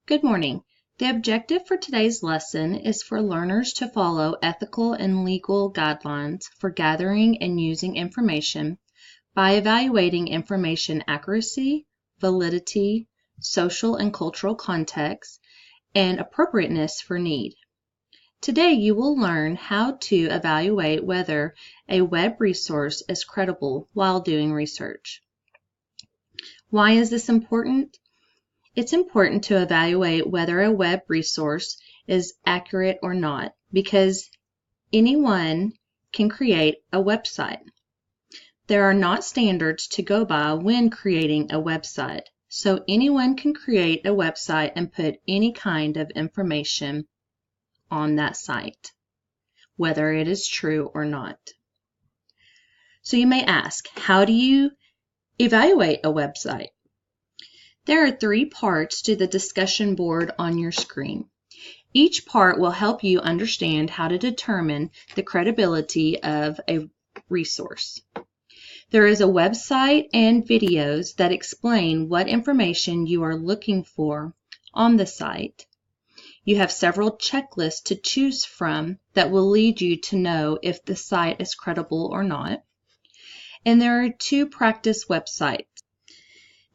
Good morning. The objective for today's lesson is for learners to follow ethical and legal guidelines for gathering and using information by evaluating information accuracy, validity, social and cultural context, and appropriateness for need. Today you will learn how to evaluate whether a web resource is credible while doing research. Why is this important? It's important to evaluate whether a web resource is accurate or not because anyone can create a website. There are not standards to go by when creating a website, so anyone can create a website and put any kind of information on that site, whether it is true or not. So you may ask, how do you evaluate a website? There are 3 parts to the discussion board on your screen. Each part will help you understand how to determine the credibility of a resource. There is a website and videos that explain what information you are looking for on the site. You have several checklists to choose from that will lead you to know if the site is credible or not. And there are 2 practice websites.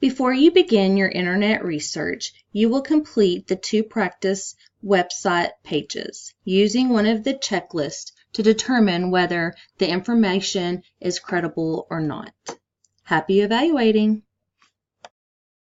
Before you begin your internet research, you will complete the 2 practice website pages using one of the checklists to determine whether the information is credible or not. Happy evaluating!